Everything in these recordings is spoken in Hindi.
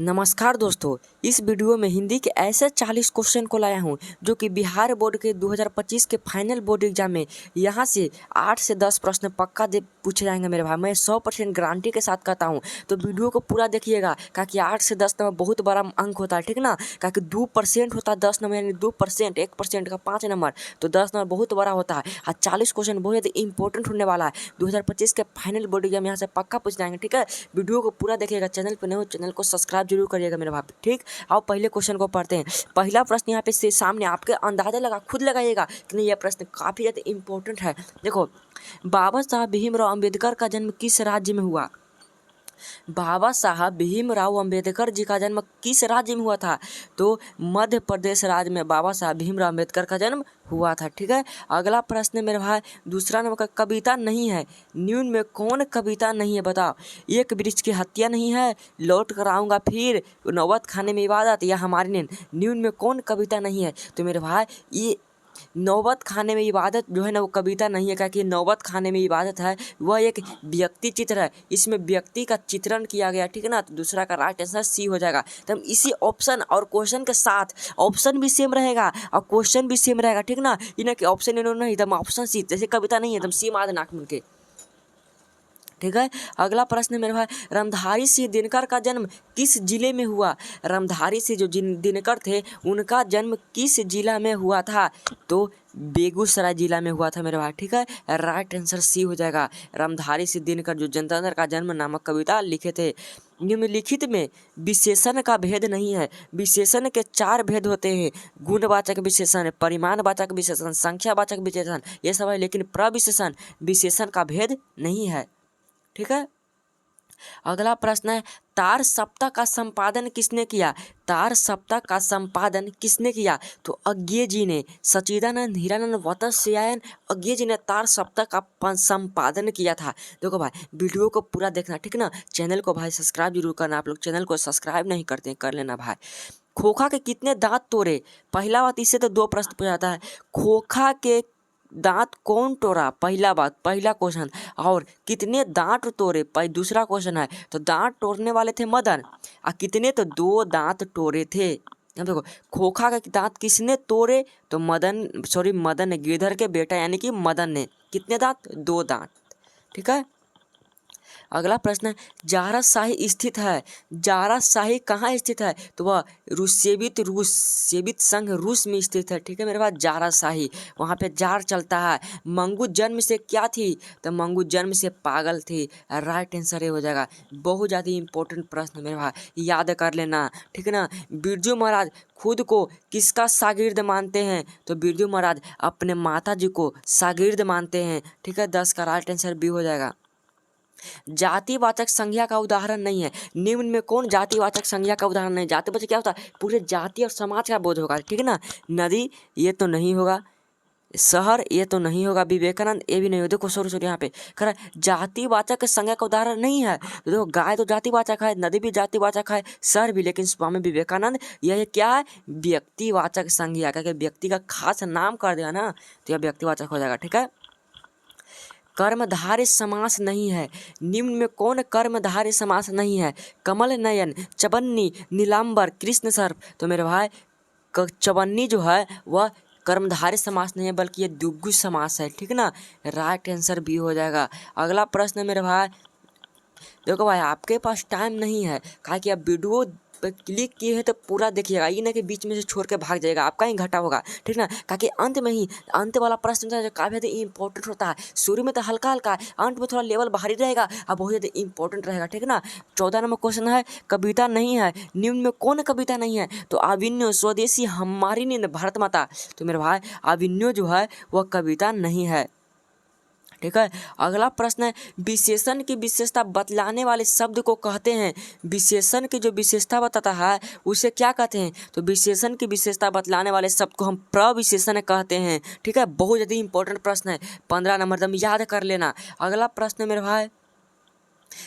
नमस्कार दोस्तों, इस वीडियो में हिंदी के ऐसे 40 क्वेश्चन को लाया हूं जो कि बिहार बोर्ड के 2025 के फाइनल बोर्ड एग्जाम में यहां से 8 से 10 प्रश्न पक्का दे पूछे जाएंगे मेरे भाई। मैं 100% गारंटी के साथ कहता हूं, तो वीडियो को पूरा देखिएगा। क्योंकि 8 से 10 नंबर बहुत बड़ा अंक होता है, ठीक ना। क्योंकि 2% होता है 10 नंबर, यानी 2%, 1% का 5 नंबर, तो 10 नंबर बहुत बड़ा होता है। और 40 क्वेश्चन बहुत ज़्यादा इंपॉर्टेंट होने वाला है। 2025 के फाइनल बोर्ड एग्जाम यहाँ से पक्का पूछ जाएंगे, ठीक है। वीडियो को पूरा देखिएगा। चैनल पर नए हो चैनल को सब्सक्राइब जरूर करिएगा मेरे भाई, ठीक। आओ पहले क्वेश्चन को पढ़ते हैं। पहला प्रश्न यहाँ पे से सामने आपके अंदाजा लगा, खुद लगाइएगा कि नहीं, यह प्रश्न काफी ज्यादा इंपॉर्टेंट है। देखो, बाबा साहब भीमराव अंबेडकर का जन्म किस राज्य में हुआ? बाबा साहब भीमराव अंबेडकर जी का जन्म किस राज्य में हुआ था? तो मध्य प्रदेश राज्य में बाबा साहब भीमराव अंबेडकर का जन्म हुआ था, ठीक है। अगला प्रश्न मेरे भाई, दूसरा नंबर का कविता नहीं है, निम्न में कौन कविता नहीं है बताओ? एक वृक्ष की हत्या नहीं है, लौट कर आऊँगा फिर, नौबत खाने में इबादत, या हमारी नींद, निम्न में कौन कविता नहीं है? तो मेरे भाई ये नौबत खाने में इबादत जो है ना, वो कविता नहीं है। क्योंकि नौबत खाने में इबादत है वह एक व्यक्ति चित्र है, इसमें व्यक्ति का चित्रण किया गया, ठीक है ना। तो दूसरा का राइट आंसर सी हो जाएगा। तो हम इसी ऑप्शन और क्वेश्चन के साथ, ऑप्शन भी सेम रहेगा और क्वेश्चन भी सेम रहेगा, ठीक ना। ये ना कि ऑप्शन इन्होंने नहीं, तो ऑप्शन सी, जैसे कविता नहीं है तो सी मार देना मिल के, ठीक है। अगला प्रश्न मेरे भाई, रामधारी सिंह दिनकर का जन्म किस जिले में हुआ? रामधारी सिंह जो दिनकर थे उनका जन्म किस जिला में हुआ था? तो बेगूसराय जिला में हुआ था मेरे भाई, ठीक है। राइट आंसर सी हो जाएगा। रामधारी सिंह दिनकर जो जनतंत्र का जन्म नामक कविता लिखे थे। निम्नलिखित में विशेषण का भेद नहीं है। विशेषण के 4 भेद होते हैं, गुणवाचक विशेषण, परिमाणवाचक विशेषण, संख्यावाचक विशेषण, ये सब है। लेकिन प्रविशेषण विशेषण का भेद नहीं है, ठीक है। अगला प्रश्न है, तार सप्ताह का संपादन किसने किया? तार सप्ताह का संपादन किसने किया? तो अज्ञे जी ने। सच्चिदानंद हीरानंद वत्स्यायन अज्ञे जी ने तार सप्ताह का संपादन किया था। देखो भाई, वीडियो को पूरा देखना, ठीक ना। चैनल को भाई सब्सक्राइब जरूर करना। आप लोग चैनल को सब्सक्राइब नहीं करते, कर लेना भाई। खोखा के कितने दांत तोड़े? पहला बात, इससे तो 2 प्रश्न पूछा जाता है। खोखा के दांत कौन तोड़ा? पहला बात, पहला क्वेश्चन। और कितने दांत तोड़े? दूसरा क्वेश्चन है। तो दांत तोड़ने वाले थे मदन, और कितने? तो 2 दांत तोड़े थे। अब देखो, खोखा के दांत किसने तोड़े? तो मदन ने, गिरधर के बेटा यानी कि मदन ने। कितने दांत? 2 दांत, ठीक है। अगला प्रश्न है, जारा शाही स्थित है। जारा शाही कहाँ स्थित है? तो वह सोवियत संघ रूस में स्थित है, ठीक है मेरे पास। जारा शाही, वहाँ पे जार चलता है। मंगू जन्म से क्या थी? तो मंगू जन्म से पागल थी। राइट आंसर ये हो जाएगा। बहुत ज़्यादा इंपॉर्टेंट प्रश्न मेरे भाई, याद कर लेना, ठीक है ना। बिरजू महाराज खुद को किसका शागिर्द मानते हैं? तो बिरजू महाराज अपने माता जी को शागिर्द मानते हैं, ठीक है। 10 का राइट आंसर बी हो जाएगा। जातिवाचक संज्ञा का उदाहरण नहीं है। निम्न में कौन जातिवाचक संज्ञा का उदाहरण नहीं? जातिवाचक क्या होता है? पूरे जाति और समाज का बोध होगा, ठीक है ना। नदी, ये तो नहीं होगा। शहर, ये तो नहीं होगा। विवेकानंद, ये भी नहीं होगा। देखो सॉरी यहाँ पे खरा, जातिवाचक संज्ञा का उदाहरण नहीं है। तो देखो, गाय तो जातिवाचक है, नदी भी जातिवाचक है, शहर भी। लेकिन स्वामी विवेकानंद यह क्या है? व्यक्तिवाचक संज्ञा, क्योंकि व्यक्ति का खास नाम कर दिया ना, तो यह व्यक्तिवाचक हो जाएगा, ठीक है। कर्मधारय समास नहीं है। निम्न में कौन कर्मधारय समास नहीं है? कमल नयन, चवन्नी, नीलांबर, कृष्ण सर्प। तो मेरे भाई चवन्नी जो है वह कर्मधारय समास नहीं है, बल्कि ये द्विगु समास है, ठीक ना। राइट आंसर बी हो जाएगा। अगला प्रश्न मेरे भाई, देखो भाई आपके पास टाइम नहीं है, कहा कि आप वीडियो पर क्लिक किए हैं तो पूरा देखिएगा, ये ना कि बीच में से छोड़ के भाग जाएगा, आपका ही घाटा होगा, ठीक ना। ताकि अंत में ही, अंत वाला प्रश्न जो काफ़ी ज़्यादा इंपॉर्टेंट होता है। शुरू में तो हल्का हल्का, अंत में थोड़ा लेवल भारी रहेगा और बहुत ज़्यादा इंपॉर्टेंट रहेगा, ठीक ना। 14 नंबर क्वेश्चन है, कविता नहीं है। निम्न में कौन कविता नहीं है? तो आविन्यो, स्वदेशी, हमारी नींद, भारत माता। तो मेरे भाई आविन्यो जो है वह कविता नहीं है, ठीक है। अगला प्रश्न है, विशेषण की विशेषता बतलाने वाले शब्द को कहते हैं। विशेषण की जो विशेषता बताता है उसे क्या कहते हैं? तो विशेषण की विशेषता बतलाने वाले शब्द को हम प्रविशेषण कहते हैं, ठीक है। बहुत ज़्यादा इंपॉर्टेंट प्रश्न है, 15 नंबर दम याद कर लेना। अगला प्रश्न मेरे भाई,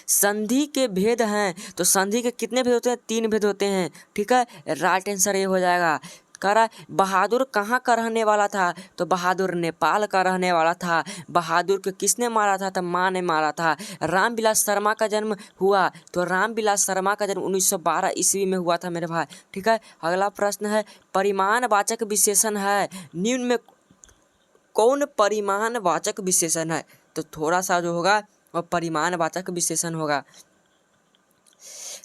संधि के भेद हैं। तो संधि के कितने भेद होते हैं? 3 भेद होते हैं, ठीक है। राइट आंसर ये हो जाएगा। कह रहा है बहादुर कहाँ का रहने वाला था, तो बहादुर नेपाल का रहने वाला था। बहादुर को किसने मारा था, तो माँ ने मारा था। रामविलास शर्मा का जन्म हुआ, तो रामविलास शर्मा का जन्म 1912 ईस्वी में हुआ था मेरे भाई। ठीक है, अगला प्रश्न है परिमाणवाचक विशेषण है निम्न में कौन परिमाणवाचक विशेषण है, तो थोड़ा सा जो होगा वह परिमाणवाचक विशेषण होगा।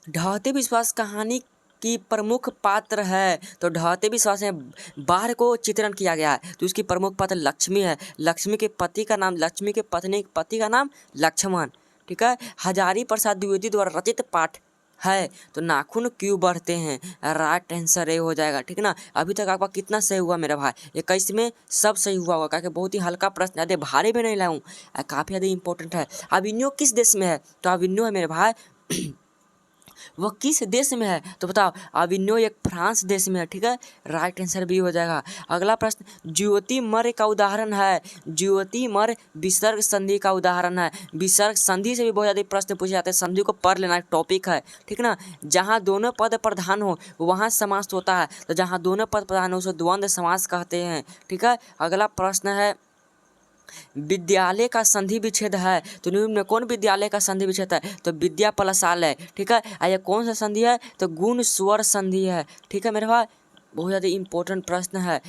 ढहते विश्वास कहानी की प्रमुख पात्र है, तो ढहते विश्वास में बाढ़ को चित्रण किया गया है, तो उसकी प्रमुख पात्र लक्ष्मी है। लक्ष्मी के पति का नाम, लक्ष्मी के पत्नी के पति का नाम लक्ष्मण। ठीक है, हजारी प्रसाद द्विवेदी द्वारा रचित पाठ है, तो नाखून क्यों बढ़ते हैं, राइट आंसर ए हो जाएगा। ठीक है ना, अभी तक आपका कितना सही हुआ मेरा भाई, 21 में सब सही हुआ होगा, क्योंकि बहुत ही हल्का प्रश्न, ज़्यादा भारी भी नहीं लाऊं, काफ़ी ज़्यादा इंपॉर्टेंट है। अभिनव किस देश में है, तो अभिनव है मेरे भाई वह किस देश में है, तो बताओ अभिनव एक फ्रांस देश में है। ठीक है, राइट आंसर भी हो जाएगा। अगला प्रश्न ज्योति मर्य का उदाहरण है, ज्योति मर्य विसर्ग संधि का उदाहरण है। विसर्ग संधि से भी बहुत ज़्यादा प्रश्न पूछे जाते हैं, संधि को पढ़ लेना, एक टॉपिक है। ठीक ना, जहाँ दोनों पद प्रधान हो वहाँ समास होता है, तो जहाँ दोनों पद प्रधान हो उसे द्वंद्व समास कहते हैं। ठीक है, अगला प्रश्न है विद्यालय का संधि विच्छेद है, तो निम्न में कौन विद्यालय का संधि विच्छेद है, तो विद्या प्लसालय। ठीक है, ये कौन सा संधि है, तो गुण स्वर संधि है। ठीक है मेरे भाई, बहुत ज़्यादा इंपॉर्टेंट प्रश्न है।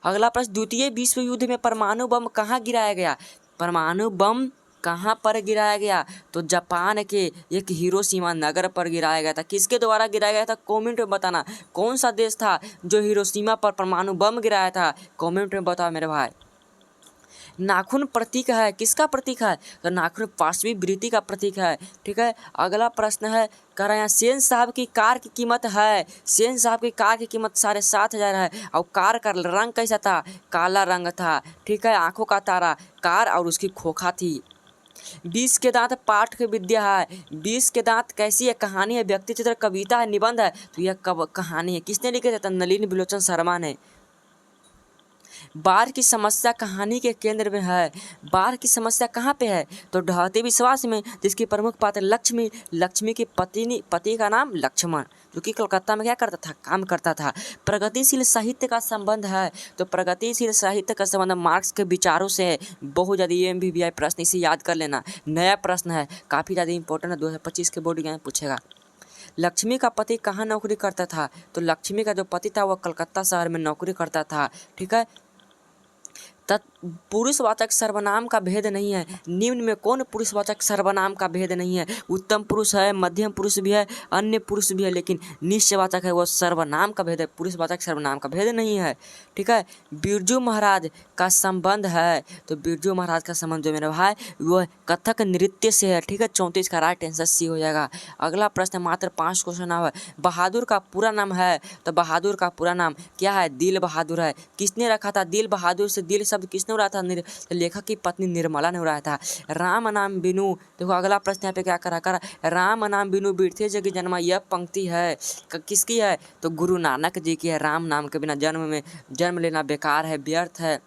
अगला प्रश्न द्वितीय विश्व युद्ध में परमाणु बम कहाँ गिराया गया, परमाणु बम कहाँ पर गिराया गया, तो जापान के एक हिरोशिमा नगर पर गिराया गया था। किसके द्वारा गिराया गया था, कमेंट में बताना। कौन सा देश था जो हिरोशिमा पर परमाणु बम गिराया था, कमेंट में बताओ मेरे भाई। नाखून प्रतीक है, किसका प्रतीक है, तो नाखून पार्श्वी वृत्ति का प्रतीक है। ठीक है, अगला प्रश्न है कह रहे हैं सेन साहब की कार की कीमत है, सेन साहब की कार की कीमत 7,500 है, और कार का रंग कैसा था, काला रंग था। ठीक है, आंखों का तारा कार और उसकी खोखा थी। 20 के दांत पाठ की विद्या है, 20 के दांत कैसी है, कहानी है, व्यक्ति चित्र, कविता है, निबंध है, तो यह कहानी है। किसने लिखे थे, तो नलिनी बिलोचन शर्मा ने। बाढ़ की समस्या कहानी के केंद्र में है, बाढ़ की समस्या कहाँ पे है, तो ढहते विश्वास में, जिसकी प्रमुख पात्र लक्ष्मी, लक्ष्मी की पति का नाम लक्ष्मण, जो कि कलकत्ता में क्या करता था, काम करता था। प्रगतिशील साहित्य का संबंध है, तो प्रगतिशील साहित्य का संबंध मार्क्स के विचारों से है। बहुत ज़्यादा MBBI प्रश्न, इसे याद कर लेना, नया प्रश्न है, काफ़ी ज़्यादा इंपॉर्टेंट है, 2025 के बोर्ड एग्जाम में पूछेगा। लक्ष्मी का पति कहाँ नौकरी करता था, तो लक्ष्मी का जो पति था वह कलकत्ता शहर में नौकरी करता था। ठीक है, पुरुषवाचक सर्वनाम का भेद नहीं है, निम्न में कौन पुरुषवाचक सर्वनाम का भेद नहीं है, उत्तम पुरुष है, मध्यम पुरुष भी है, अन्य पुरुष भी है, लेकिन निश्चयवाचक है, वो सर्वनाम का भेद है, पुरुषवाचक सर्वनाम का भेद नहीं है। ठीक है, बिरजू महाराज का संबंध है, तो बिरजू महाराज का संबंध जो मेरा भाई वो कथक नृत्य से है। ठीक है, 34 का राइट आंसर सी हो जाएगा। अगला प्रश्न मात्र 5 क्वेश्चन है। बहादुर का पूरा नाम है, तो बहादुर का पूरा नाम क्या है, दिल बहादुर है। किसने रखा था, दिल बहादुर से दिल शब्द किसने उड़ाया था, तो लेखक की पत्नी निर्मला ने उड़ाया था। राम नाम बिनु, देखो अगला प्रश्न यहाँ पे क्या करा, राम नाम बिनु बिरथे जग जन्मा, यह पंक्ति है किसकी है, तो गुरु नानक जी की है। राम नाम के बिना जन्म लेना बेकार है, व्यर्थ है।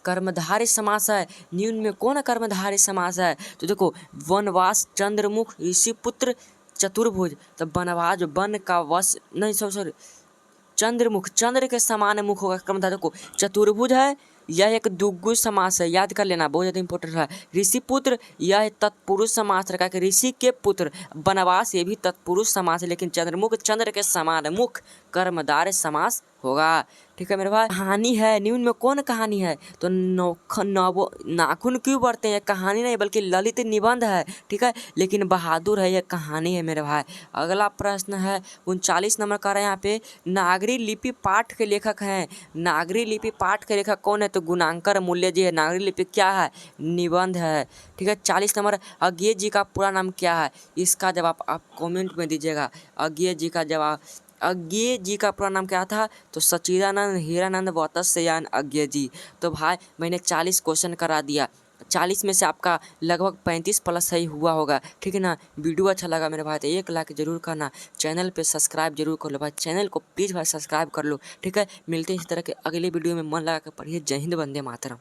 कर्मधारय समास है, निम्न में कौन कर्मधारय समास है, तो देखो वनवास, चंद्रमुख, ऋषिपुत्र, चतुर्भुज, तो वनवास वन का वश नहीं, सॉरी चंद्रमुख, चंद्र के समान मुख होगा कर्मधारय को। चतुर्भुज है, यह एक दुग्गु समास है, याद कर लेना, बहुत ज़्यादा इंपॉर्टेंट है। ऋषिपुत्र यह तत्पुरुष समास रखा कि ऋषि के पुत्र। वनवास ये भी तत्पुरुष समास है, लेकिन चंद्रमुख चंद्र के समान मुख कर्मधारय समास होगा। ठीक है मेरे भाई, कहानी है, निम्न में कौन कहानी है, तो नाखून क्यों बढ़ते हैं, कहानी नहीं बल्कि ललित निबंध है। ठीक है, लेकिन बहादुर है, यह कहानी है मेरे भाई। अगला प्रश्न है 39 नंबर का, यहाँ पे नागरी लिपि पाठ के लेखक हैं, नागरी लिपि पाठ के लेखक कौन है, तो गुणांकर मूल्य जी है। नागरी लिपि क्या है, निबंध है। ठीक है, 40 नंबर अज्ञेय जी का पूरा नाम क्या है, इसका जवाब आप कमेंट में दीजिएगा। अज्ञेय जी का जवाब, अज्ञेय जी का पूरा नाम क्या था, तो सच्चिदानंद हीरानंद वत्सयान अज्ञेय जी। तो भाई मैंने 40 क्वेश्चन करा दिया, 40 में से आपका लगभग 35 प्लस सही हुआ होगा। ठीक है ना, वीडियो अच्छा लगा मेरे भाई तो 1 लाख जरूर करना, चैनल पे सब्सक्राइब जरूर कर लो भाई, चैनल को प्लीज़ भाई सब्सक्राइब कर लो। ठीक है, मिलते हैं इस तरह के अगले वीडियो में, मन लगा कर पढ़िए। जय हिंद, वंदे मातरम।